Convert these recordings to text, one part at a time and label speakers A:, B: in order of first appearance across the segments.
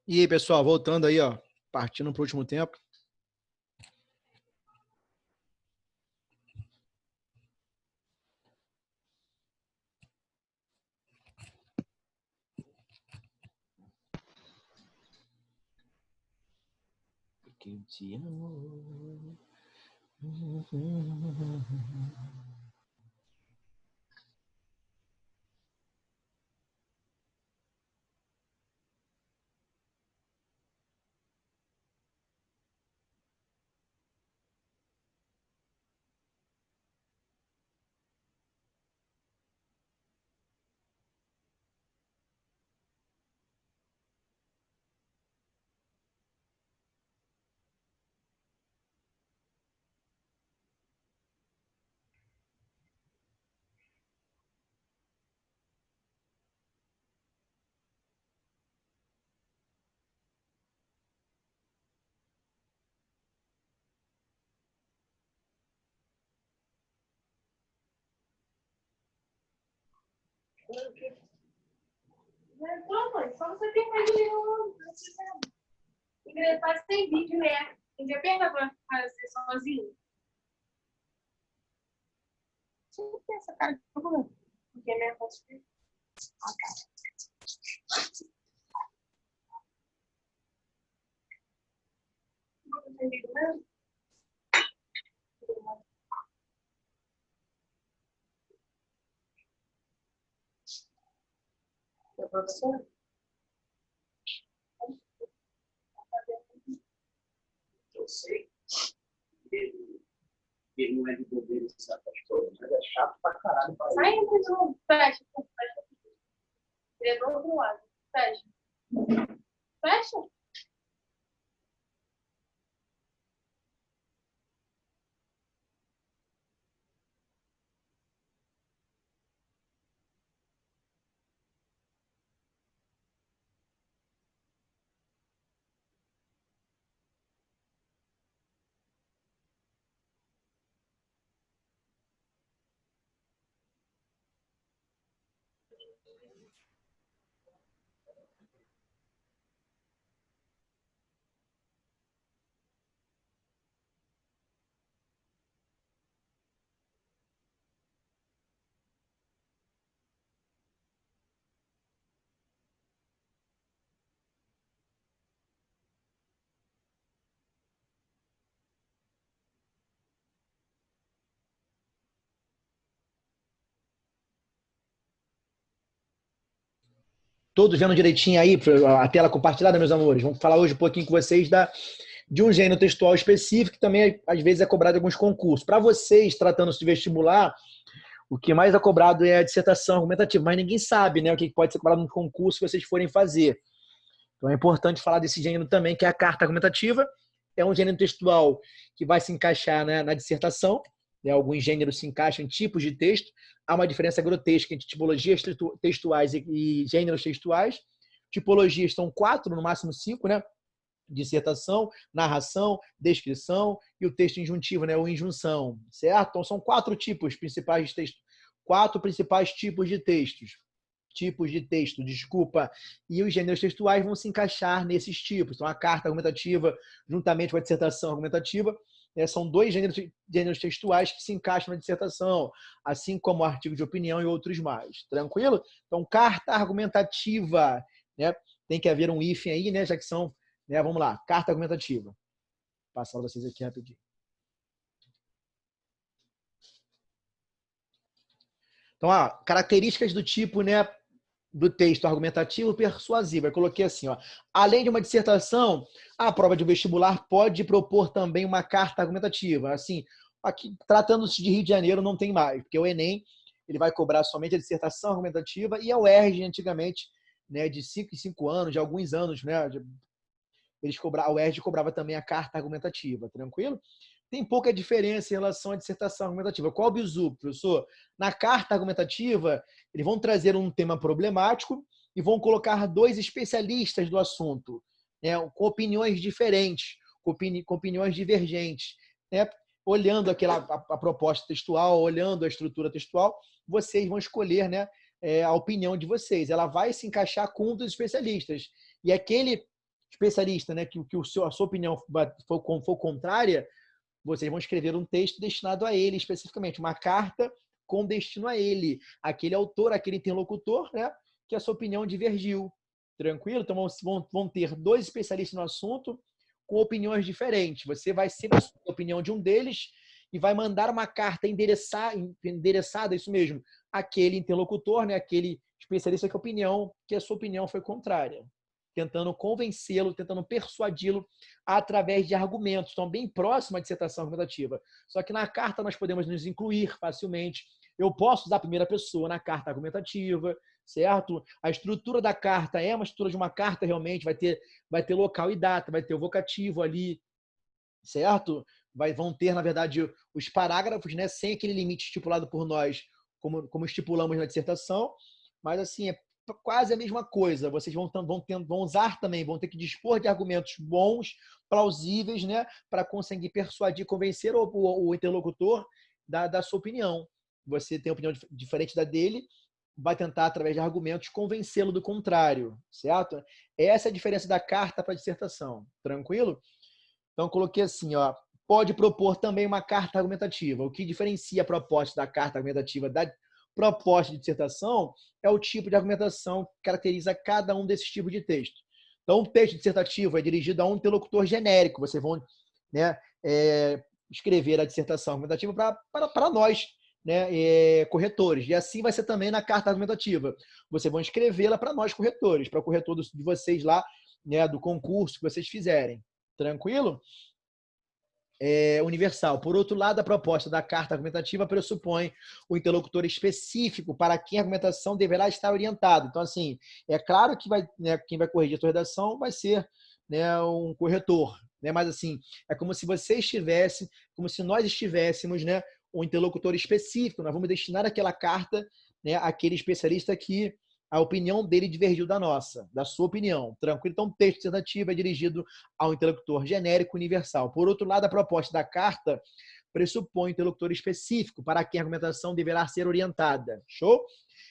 A: E aí, pessoal, voltando aí, ó, partindo para o último tempo. Porque eu te amo.
B: Não, mãe, só você tem mais dinheiro. Engraçado tem vídeo, né? Tem que pegar pra fazer sozinho. Você tem essa cara de problema. Porque é minha foto de não tem vídeo mesmo? Da professora?
C: Eu sei. Ele não é de governo, sabe? Mas é chato pra caralho.
B: Sai entre os dois. Fecha. Ele é do outro lado. Fecha. Fecha?
A: Todos vendo direitinho aí, a tela compartilhada, meus amores. Vamos falar hoje um pouquinho com vocês de um gênero textual específico que também, às vezes, é cobrado em alguns concursos. Para vocês, tratando-se de vestibular, o que mais é cobrado é a dissertação argumentativa, mas ninguém sabe, né, o que pode ser cobrado no concurso se vocês forem fazer. Então é importante falar desse gênero também, que é a carta argumentativa. É um gênero textual que vai se encaixar, né, na dissertação. Né, alguns gêneros se encaixam em tipos de texto. Há uma diferença grotesca entre tipologias textuais e gêneros textuais. Tipologias são 4, no máximo 5, né? Dissertação, narração, descrição e o texto injuntivo, né, ou injunção, certo? Então são 4 tipos principais de texto, 4 principais tipos de texto, desculpa, e os gêneros textuais vão se encaixar nesses tipos. Então a carta argumentativa, juntamente com a dissertação argumentativa, né, são 2 gêneros textuais que se encaixam na dissertação, assim como o artigo de opinião e outros mais. Tranquilo? Então carta argumentativa, né, tem que haver um hífen aí, né, já que são, né, vamos lá, carta argumentativa. Vou passar para vocês aqui rapidinho. Então, características do tipo, né, do texto argumentativo persuasivo. Eu coloquei assim, ó, além de uma dissertação, a prova de vestibular pode propor também uma carta argumentativa. Assim, aqui, tratando-se de Rio de Janeiro, não tem mais, porque o Enem ele vai cobrar somente a dissertação argumentativa e a UERJ, antigamente, né, de 5 em 5 anos, de alguns anos, né, a UERJ cobrava também a carta argumentativa, tranquilo? Tem pouca diferença em relação à dissertação argumentativa. Qual o bizu, professor? Na carta argumentativa, eles vão trazer um tema problemático e vão colocar 2 especialistas do assunto, né, com opiniões diferentes, com opiniões divergentes, né? Olhando a proposta textual, olhando a estrutura textual, vocês vão escolher, né, a opinião de vocês. Ela vai se encaixar com um dos especialistas. E aquele especialista, né, que a sua opinião for contrária, vocês vão escrever um texto destinado a ele especificamente, uma carta com destino a ele, aquele autor, aquele interlocutor, né, que a sua opinião divergiu. Tranquilo? Então vão ter dois especialistas no assunto com opiniões diferentes. Você vai sempre assumir a opinião de um deles e vai mandar uma carta endereçada, isso mesmo, àquele interlocutor, né, aquele especialista que a sua opinião foi contrária, tentando convencê-lo, tentando persuadi-lo através de argumentos. Então, bem próximo à dissertação argumentativa. Só que na carta nós podemos nos incluir facilmente. Eu posso usar a primeira pessoa na carta argumentativa, certo? A estrutura da carta é uma estrutura de uma carta realmente, vai ter local e data, vai ter o vocativo ali, certo? Vão ter, na verdade, os parágrafos, né, sem aquele limite estipulado por nós, como estipulamos na dissertação, mas assim, é quase a mesma coisa. Vocês vão usar também, vão ter que dispor de argumentos bons, plausíveis, né, para conseguir persuadir, convencer o interlocutor da sua opinião. Você tem opinião diferente da dele, vai tentar, através de argumentos, convencê-lo do contrário, certo? Essa é a diferença da carta para a dissertação. Tranquilo? Então, coloquei assim, ó, pode propor também uma carta argumentativa. O que diferencia a proposta da carta argumentativa da proposta de dissertação é o tipo de argumentação que caracteriza cada um desses tipos de texto. Então, um texto dissertativo é dirigido a um interlocutor genérico. Vocês vão, né, escrever a dissertação argumentativa para nós, né, corretores. E assim vai ser também na carta argumentativa. Vocês vão escrevê-la para nós, corretores, para o corretor de vocês lá, né, do concurso que vocês fizerem. Tranquilo? Universal. Por outro lado, a proposta da carta argumentativa pressupõe o interlocutor específico para quem a argumentação deverá estar orientada. Então, assim, é claro que quem vai corrigir a sua redação vai ser, né, um corretor, né? Mas, assim, é como se você estivesse, como se nós estivéssemos, né, um interlocutor específico. Nós vamos destinar aquela carta, né, àquele especialista que a opinião dele divergiu da nossa, da sua opinião. Tranquilo? Então, o texto dissertativo é dirigido ao interlocutor genérico universal. Por outro lado, a proposta da carta pressupõe um interlocutor específico para quem a argumentação deverá ser orientada. Show?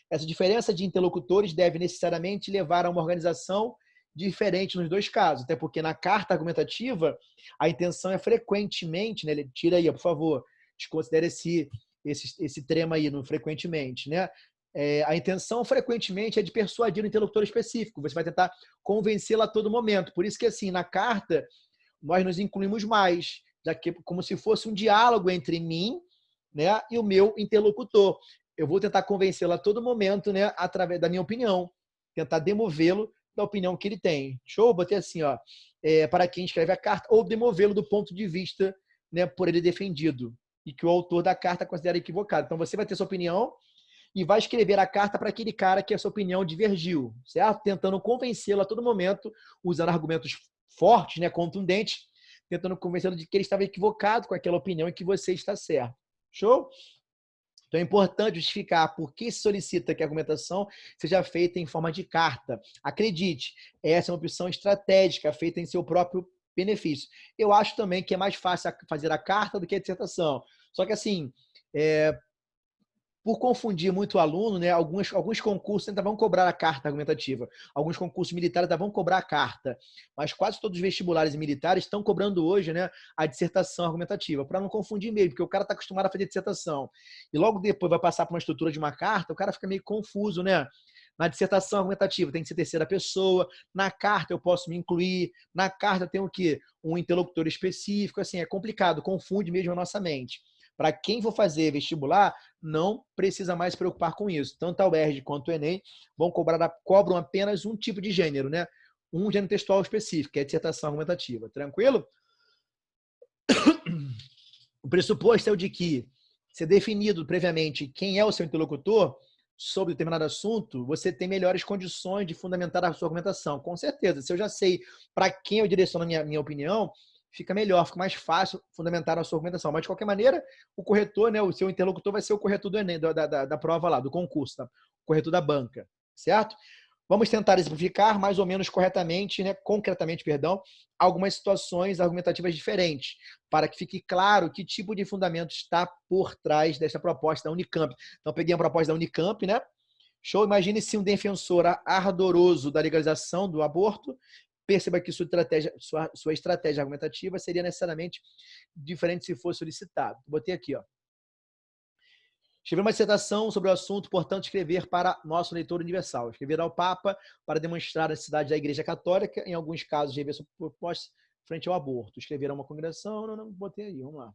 A: Essa diferença de interlocutores deve necessariamente levar a uma organização diferente nos dois casos, até porque na carta argumentativa a intenção é frequentemente, né, tira aí, por favor, desconsidere esse trema aí, no frequentemente, né? A intenção frequentemente é de persuadir o interlocutor específico. Você vai tentar convencê-lo a todo momento. Por isso que, assim, na carta, nós nos incluímos mais, como se fosse um diálogo entre mim, né, e o meu interlocutor. Eu vou tentar convencê-lo a todo momento, né, através da minha opinião, tentar demovê-lo da opinião que ele tem. Show? Botei assim, ó, para quem escreve a carta, ou demovê-lo do ponto de vista, né, por ele defendido, e que o autor da carta considera equivocado. Então, você vai ter sua opinião e vai escrever a carta para aquele cara que a sua opinião divergiu, certo? Tentando convencê-lo a todo momento, usando argumentos fortes, né, contundentes, tentando convencê-lo de que ele estava equivocado com aquela opinião e que você está certo. Show? Então é importante justificar por que se solicita que a argumentação seja feita em forma de carta. Acredite, essa é uma opção estratégica feita em seu próprio benefício. Eu acho também que é mais fácil fazer a carta do que a dissertação. Só que assim, por confundir muito o aluno, né, alguns concursos ainda vão cobrar a carta argumentativa. Alguns concursos militares ainda vão cobrar a carta. Mas quase todos os vestibulares e militares estão cobrando hoje, né, a dissertação argumentativa, para não confundir mesmo, porque o cara está acostumado a fazer dissertação. E logo depois vai passar por uma estrutura de uma carta, o cara fica meio confuso, né? Na dissertação argumentativa tem que ser terceira pessoa, na carta eu posso me incluir, na carta eu tenho o quê? Um interlocutor específico, assim, é complicado, confunde mesmo a nossa mente. Para quem for fazer vestibular, não precisa mais se preocupar com isso. Tanto a UERJ quanto o Enem cobram apenas um tipo de gênero, né? Um gênero textual específico, que é a dissertação argumentativa. Tranquilo? O pressuposto é o de que, ser definido previamente quem é o seu interlocutor sobre determinado assunto, você tem melhores condições de fundamentar a sua argumentação. Com certeza. Se eu já sei para quem eu direciono a minha opinião, fica melhor, fica mais fácil fundamentar a sua argumentação. Mas, de qualquer maneira, o corretor, né, o seu interlocutor vai ser o corretor do Enem, da prova lá, do concurso, tá? O corretor da banca, certo? Vamos tentar exemplificar mais ou menos corretamente, né, concretamente, perdão, algumas situações argumentativas diferentes, para que fique claro que tipo de fundamento está por trás desta proposta da Unicamp. Então, peguei a proposta da Unicamp, né? Show? Imagine-se um defensor ardoroso da legalização do aborto. Perceba que sua estratégia argumentativa seria necessariamente diferente se fosse solicitado. Botei aqui, ó. Escrever uma dissertação sobre o assunto, portanto, escrever para nosso leitor universal. Escrever ao Papa para demonstrar a necessidade da Igreja Católica, em alguns casos, de rever sua proposta frente ao aborto. Escrever a uma congregação, não, botei aí, vamos lá.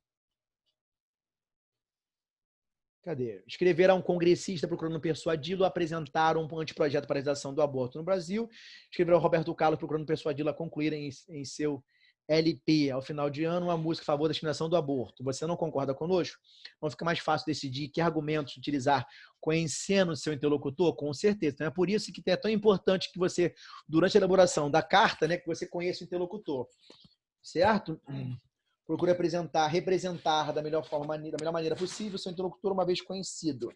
A: Cadê? Escrever a um congressista procurando persuadi-lo a apresentar um anteprojeto para a realização do aborto no Brasil. Escrever ao Roberto Carlos procurando persuadi-lo a concluir em seu LP, ao final de ano, uma música a favor da discriminação do aborto. Você não concorda conosco? Não fica mais fácil decidir que argumentos utilizar conhecendo o seu interlocutor? Com certeza. Então, é por isso que é tão importante que você, durante a elaboração da carta, né, que você conheça o interlocutor. Certo? Procure representar da melhor maneira possível o seu interlocutor uma vez conhecido.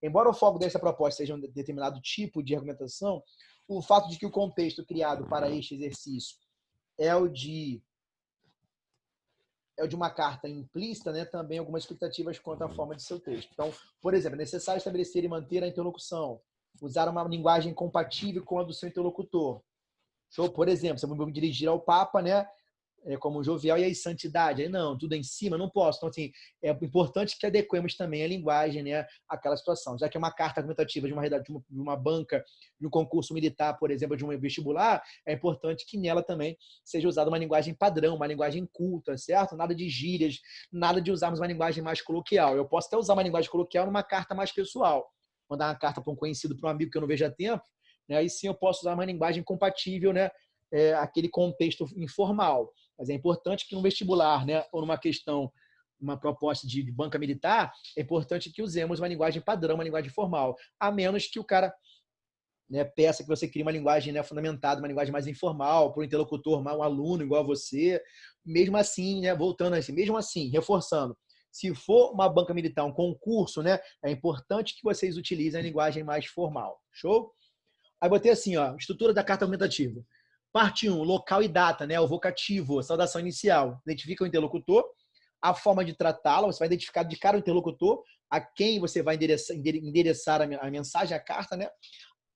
A: Embora o foco dessa proposta seja um determinado tipo de argumentação, o fato de que o contexto criado para este exercício é o de uma carta implícita, né, também algumas expectativas quanto à forma de seu texto. Então, por exemplo, é necessário estabelecer e manter a interlocução, usar uma linguagem compatível com a do seu interlocutor. Por exemplo, se eu vou me dirigir ao Papa, né, como jovial e aí santidade. Aí não, tudo em cima, não posso. Então, assim, é importante que adequemos também a linguagem, né, àquela situação. Já que é uma carta argumentativa de uma banca, de um concurso militar, por exemplo, de um vestibular, é importante que nela também seja usada uma linguagem padrão, uma linguagem culta, certo? Nada de gírias, nada de usarmos uma linguagem mais coloquial. Eu posso até usar uma linguagem coloquial numa carta mais pessoal. Mandar uma carta para um conhecido, para um amigo que eu não vejo há tempo, né, aí sim eu posso usar uma linguagem compatível, né, aquele contexto informal. Mas é importante que no vestibular, né, ou numa questão, uma proposta de banca militar, é importante que usemos uma linguagem padrão, uma linguagem formal, a menos que o cara, né, peça que você crie uma linguagem, né, fundamentada, uma linguagem mais informal, para o interlocutor, um aluno igual a você. Mesmo assim, né, voltando assim, mesmo assim, reforçando, se for uma banca militar, um concurso, né, é importante que vocês utilizem a linguagem mais formal. Show? Aí botei assim, ó, estrutura da carta argumentativa. Parte 1, local e data, né? O vocativo, a saudação inicial. Identifica o interlocutor, a forma de tratá-lo, você vai identificar de cara o interlocutor, a quem você vai endereçar a mensagem, a carta, né?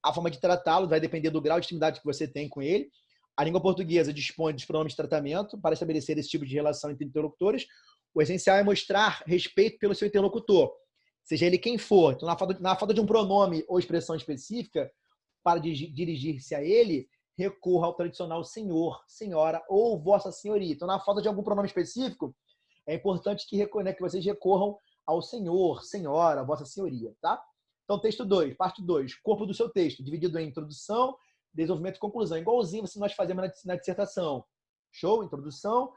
A: A forma de tratá-lo vai depender do grau de intimidade que você tem com ele. A língua portuguesa dispõe dos pronomes de tratamento para estabelecer esse tipo de relação entre interlocutores. O essencial é mostrar respeito pelo seu interlocutor, seja ele quem for. Então, na falta de um pronome ou expressão específica, para dirigir-se a ele, recorra ao tradicional senhor, senhora ou vossa senhoria. Então, na falta de algum pronome específico, é importante que vocês recorram ao senhor, senhora, vossa senhoria, tá? Então, texto 2, parte 2, corpo do seu texto, dividido em introdução, desenvolvimento e conclusão. Igualzinho nós fazemos na dissertação. Show? Introdução,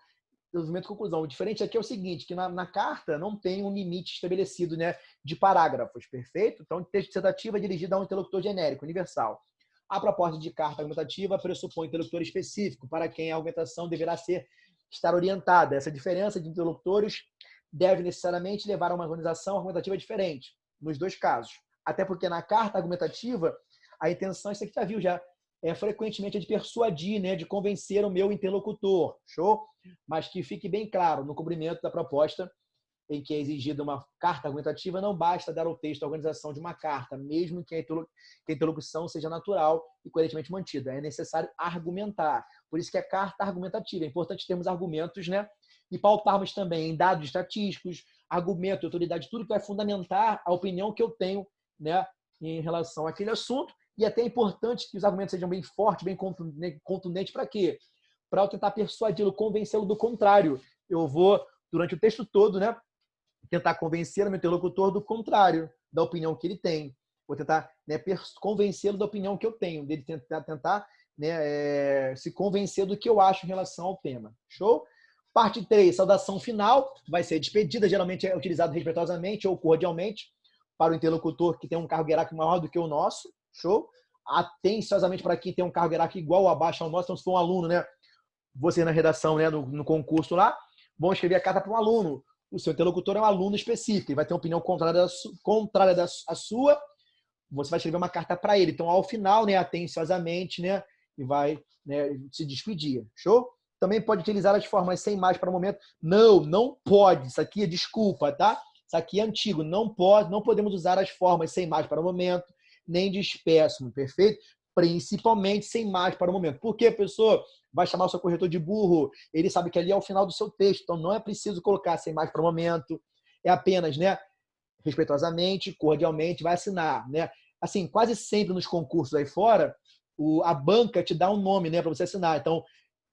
A: desenvolvimento e conclusão. O diferente aqui é o seguinte, que na carta não tem um limite estabelecido, né, de parágrafos, perfeito? Então, o texto dissertativo é dirigido a um interlocutor genérico, universal. A proposta de carta argumentativa pressupõe interlocutor específico, para quem a argumentação deverá estar orientada. Essa diferença de interlocutores deve necessariamente levar a uma organização argumentativa diferente, nos dois casos. Até porque na carta argumentativa, a intenção, isso aqui já viu, já frequentemente é de persuadir, né, de convencer o meu interlocutor, show? Mas que fique bem claro, no cumprimento da proposta em que é exigida uma carta argumentativa, não basta dar ao texto a organização de uma carta, mesmo que a interlocução seja natural e coerentemente mantida. É necessário argumentar. Por isso que é carta argumentativa. É importante termos argumentos, né? E pautarmos também em dados estatísticos, argumento, autoridade, tudo que vai fundamentar a opinião que eu tenho, né, em relação àquele assunto. E até é importante que os argumentos sejam bem fortes, bem contundentes. Para quê? Para eu tentar persuadi-lo, convencê-lo do contrário. Eu vou, durante o texto todo, né, tentar convencer o meu interlocutor do contrário, da opinião que ele tem. Vou tentar, né, convencê-lo da opinião que eu tenho, dele tentar né, se convencer do que eu acho em relação ao tema. Show? Parte 3, saudação final, vai ser despedida, geralmente é utilizado respeitosamente ou cordialmente para o interlocutor que tem um cargo hierárquico maior do que o nosso. Show? Atenciosamente para quem tem um cargo hierárquico igual ou abaixo ao nosso. Então, se for um aluno, né, você na redação, né, no concurso lá, vão escrever a carta para um aluno. O seu interlocutor é um aluno específico, ele vai ter uma opinião contrária à sua, você vai escrever uma carta para ele. Então, ao final, né, atenciosamente, né, e vai, né, se despedir. Show? Também pode utilizar as formas sem mais para o momento. Não pode. Isso aqui é desculpa, tá? Isso aqui é antigo. Não podemos usar as formas sem mais para o momento, nem de espécime, perfeito? Principalmente sem mais para o momento. Porque a pessoa vai chamar o seu corretor de burro, ele sabe que ali é o final do seu texto, então não é preciso colocar sem mais para o momento, é apenas, né, respeitosamente, cordialmente, vai assinar, né? Assim, quase sempre nos concursos aí fora, a banca te dá um nome, né, para você assinar. Então,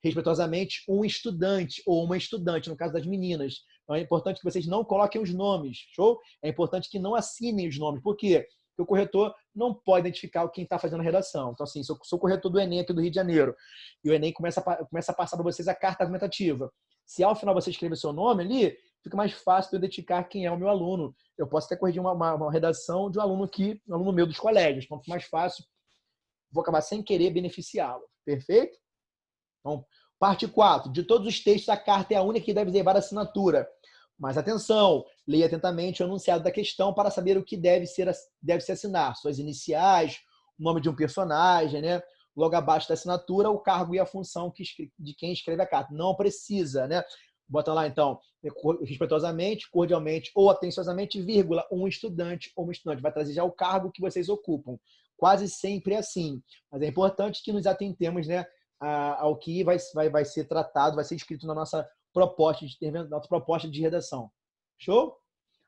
A: respeitosamente, um estudante ou uma estudante, no caso das meninas. Então, é importante que vocês não coloquem os nomes, show? É importante que não assinem os nomes. Por quê? Porque o corretor não pode identificar quem está fazendo a redação. Então, assim, se eu sou corretor do Enem aqui do Rio de Janeiro e o Enem começa a passar para vocês a carta argumentativa, se ao final você escrever seu nome ali, fica mais fácil de eu identificar quem é o meu aluno. Eu posso até corrigir uma redação de um aluno meu dos colégios. Então, fica mais fácil. Vou acabar sem querer beneficiá-lo. Perfeito? Então, parte 4. De todos os textos, a carta é a única que deve levar a assinatura. Mas atenção, leia atentamente o enunciado da questão para saber o que deve se assinar. Suas iniciais, o nome de um personagem, né? Logo abaixo da assinatura, o cargo e a função de quem escreve a carta. Não precisa, né? Bota lá, então, respeitosamente, cordialmente ou atenciosamente, vírgula, um estudante ou uma estudante. Vai trazer já o cargo que vocês ocupam. Quase sempre é assim. Mas é importante que nos atentemos, né, ao que vai ser tratado, vai ser escrito na nossa proposta de redação. Show?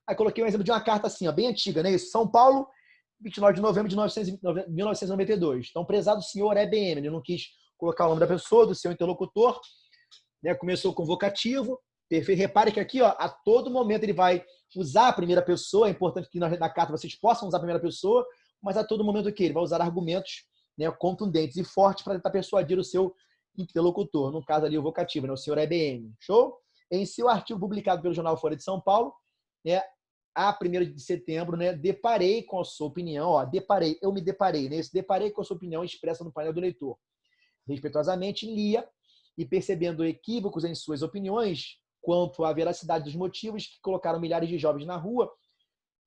A: Aí coloquei um exemplo de uma carta assim, ó, bem antiga, né? São Paulo, 29 de novembro de 1992. Então, prezado senhor EBM, ele não quis colocar o nome da pessoa, do seu interlocutor, né? Começou com vocativo. Repare que aqui, ó, a todo momento ele vai usar a primeira pessoa. É importante que na carta vocês possam usar a primeira pessoa, mas a todo momento o quê? Ele vai usar argumentos, né, contundentes e fortes para tentar persuadir o seu interlocutor. No caso ali, o vocativo, né, o senhor EBM. Show? Em seu artigo publicado pelo Jornal Folha de São Paulo, né, a 1º de setembro, né, deparei com a sua opinião, ó, eu me deparei, né, deparei com a sua opinião expressa no painel do leitor. Respeitosamente, lia e percebendo equívocos em suas opiniões quanto à veracidade dos motivos que colocaram milhares de jovens na rua,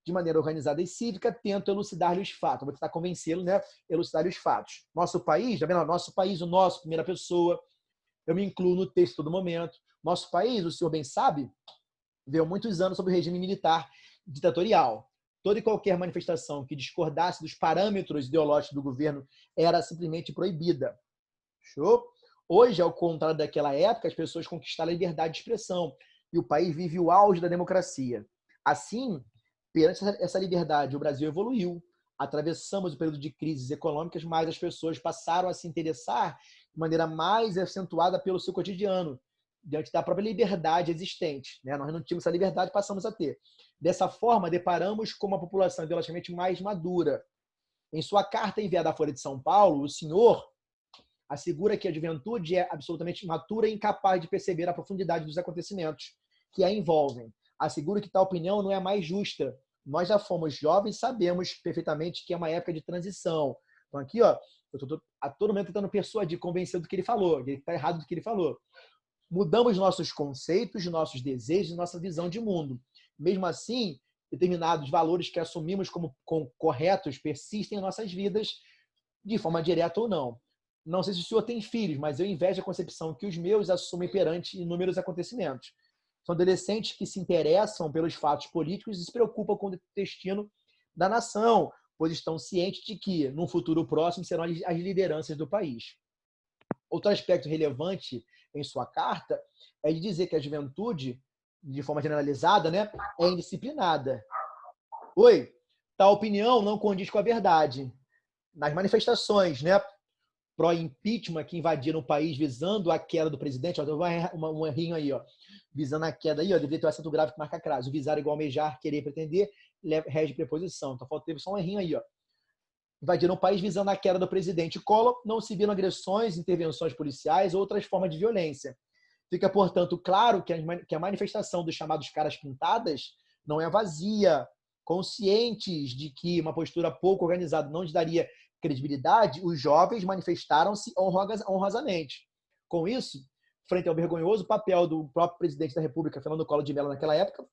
A: de maneira organizada e cívica, tento elucidar-lhe os fatos. Vou tentar convencê-lo, né? Elucidar os fatos. Nosso país, tá vendo? Nosso país, o nosso, primeira pessoa. Eu me incluo no texto todo momento. Nosso país, o senhor bem sabe, viveu muitos anos sob o regime militar ditatorial. Toda e qualquer manifestação que discordasse dos parâmetros ideológicos do governo era simplesmente proibida. Show? Hoje, ao contrário daquela época, as pessoas conquistaram a liberdade de expressão e o país vive o auge da democracia. Assim, perante essa liberdade, o Brasil evoluiu. Atravessamos o período de crises econômicas, mas as pessoas passaram a se interessar de maneira mais acentuada pelo seu cotidiano, diante da própria liberdade existente. Né? Nós não tínhamos essa liberdade, passamos a ter. Dessa forma, deparamos com uma população ideologicamente mais madura. Em sua carta enviada à Folha de São Paulo, o senhor assegura que a juventude é absolutamente imatura e incapaz de perceber a profundidade dos acontecimentos que a envolvem. Asseguro que tal opinião não é mais justa. Nós já fomos jovens, sabemos perfeitamente que é uma época de transição. Então aqui, ó, eu estou a todo momento tentando persuadir, convencer do que ele falou, ele está errado do que ele falou. Mudamos nossos conceitos, nossos desejos, nossa visão de mundo. Mesmo assim, determinados valores que assumimos como corretos persistem em nossas vidas, de forma direta ou não. Não sei se o senhor tem filhos, mas eu invejo a concepção que os meus assumem perante inúmeros acontecimentos. São adolescentes que se interessam pelos fatos políticos e se preocupam com o destino da nação, pois estão cientes de que, num futuro próximo, serão as lideranças do país. Outro aspecto relevante em sua carta é de dizer que a juventude, de forma generalizada, né, é indisciplinada. Tal opinião não condiz com a verdade. Nas manifestações, né, pró-impeachment que invadiram o país visando a queda do presidente, ó, um errinho aí, ó, visando a queda aí, ó, deveria ter um acento grave que marca crase. O visar igual almejar, querer, pretender, rege preposição. Então, teve só um errinho aí, ó. Invadiram o país visando a queda do presidente Collor, não se viram agressões, intervenções policiais ou outras formas de violência. Fica, portanto, claro que a manifestação dos chamados caras pintadas não é vazia. Conscientes de que uma postura pouco organizada não lhes daria credibilidade, os jovens manifestaram-se honrosamente. Com isso, frente ao vergonhoso papel do próprio presidente da República, Fernando Collor de Mello, naquela época,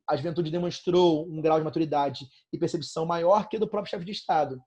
A: a juventude demonstrou um grau de maturidade e percepção maior que o do próprio chefe de Estado.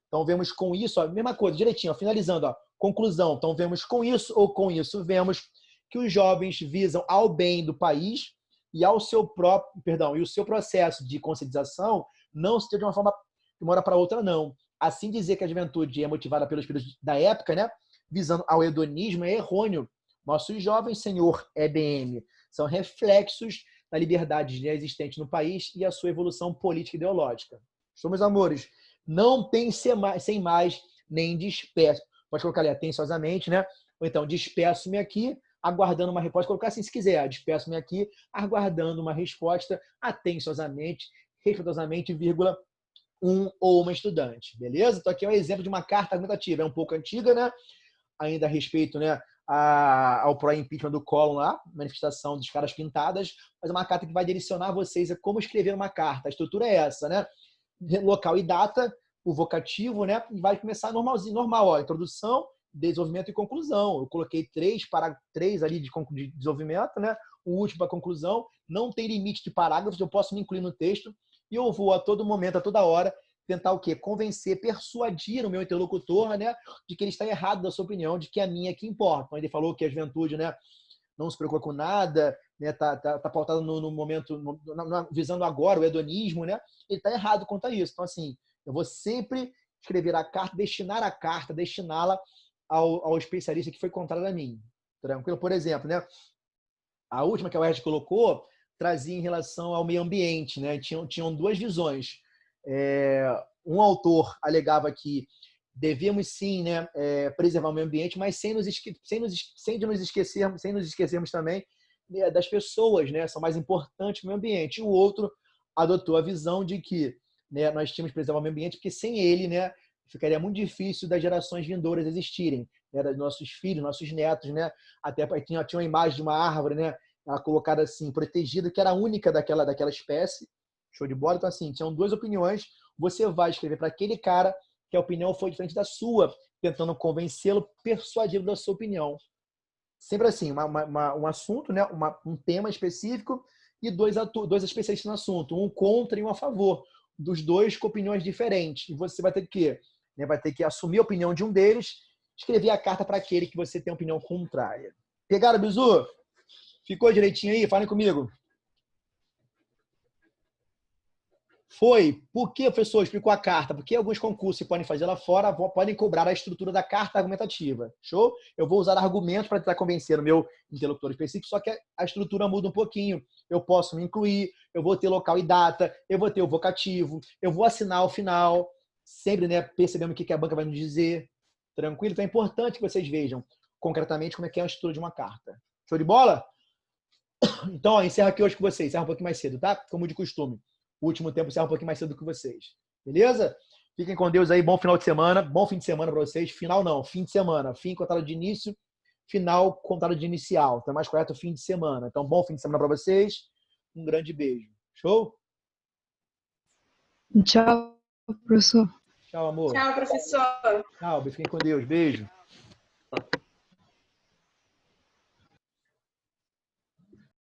A: Então, vemos com isso, a mesma coisa, direitinho, ó, finalizando, ó, conclusão. Então, vemos com isso ou com isso, vemos que os jovens visam ao bem do país e ao seu próprio, e o seu processo de conscientização não se deu de uma forma de uma hora para outra, não. assim dizer que a juventude é motivada pelos espíritos da época, né, visando ao hedonismo, é errôneo. Nossos jovens, senhor EBM, são reflexos da liberdade já existente no país e a sua evolução política e ideológica. Meus amores, não tem sem mais nem despeço. Pode colocar ali atenciosamente, né? Ou então, despeço-me aqui, aguardando uma resposta. Pode colocar assim se quiser. Despeço-me aqui, aguardando uma resposta atenciosamente, respeitosamente, vírgula, um ou uma estudante. Beleza? Então, aqui é um exemplo de uma carta argumentativa. É um pouco antiga, né? Ainda a respeito, né, ao pró-impeachment do Collor lá, manifestação dos caras pintadas, mas é uma carta que vai direcionar vocês a como escrever uma carta. A estrutura é essa, né? Local e data, o vocativo, né? E vai começar normalzinho, normal, ó, introdução, desenvolvimento e conclusão. Eu coloquei três ali de desenvolvimento, né? O último para conclusão. Não tem limite de parágrafos, eu posso me incluir no texto e eu vou a todo momento, a toda hora, tentar o quê? Convencer, persuadir o meu interlocutor, né, de que ele está errado da sua opinião, de que a minha é que importa. Então, ele falou que a juventude, né, não se preocupa com nada, né, tá pautado no momento, visando agora o hedonismo, né? Ele está errado quanto a isso. Então, assim, eu vou sempre escrever a carta, destiná-la ao especialista que foi contrário a mim. Tranquilo? Por exemplo, né, a última que a UERJ colocou trazia em relação ao meio ambiente, né? Tinham duas visões. Um autor alegava que devemos sim, né, preservar o meio ambiente, mas sem nos esquecermos também, né, das pessoas, né? São mais importantes que o meio ambiente. E o outro adotou a visão de que, né, nós tínhamos que preservar o meio ambiente, porque sem ele, né, ficaria muito difícil das gerações vindouras existirem, né, dos nossos filhos, nossos netos, né? Até tinha uma imagem de uma árvore, né, colocada assim, protegida, que era a única daquela espécie. Show de bola? Então, assim, tinham duas opiniões. Você vai escrever para aquele cara que a opinião foi diferente da sua, tentando convencê-lo, persuadi-lo da sua opinião. Sempre assim, um assunto, né? Um tema específico e dois especialistas no assunto, um contra e um a favor, dos dois com opiniões diferentes. E você vai ter que, né, vai ter que assumir a opinião de um deles, escrever a carta para aquele que você tem opinião contrária. Pegaram, Bizu? Ficou direitinho aí? Falem comigo. Foi. Por que, professor, explicou a carta? Porque alguns concursos que podem fazer lá fora podem cobrar a estrutura da carta argumentativa. Show? Eu vou usar argumentos para tentar convencer o meu interlocutor específico, só que a estrutura muda um pouquinho. Eu posso me incluir, eu vou ter local e data, eu vou ter o vocativo, eu vou assinar ao final, sempre, né, percebendo o que a banca vai nos dizer. Tranquilo? Então é importante que vocês vejam concretamente como é que é a estrutura de uma carta. Show de bola? Então, ó, encerro aqui hoje com vocês. Encerro um pouquinho mais cedo, tá? Como de costume. O último tempo encerro um pouquinho mais cedo que vocês. Beleza? Fiquem com Deus aí. Bom final de semana. Bom fim de semana para vocês. Final não, fim de semana. Fim contado de início, final contado de inicial. Então é mais correto fim de semana. Então, bom fim de semana para vocês. Um grande beijo. Show?
D: Tchau, professor.
A: Tchau, amor.
B: Tchau, professor.
A: Tchau. Fiquem com Deus. Beijo.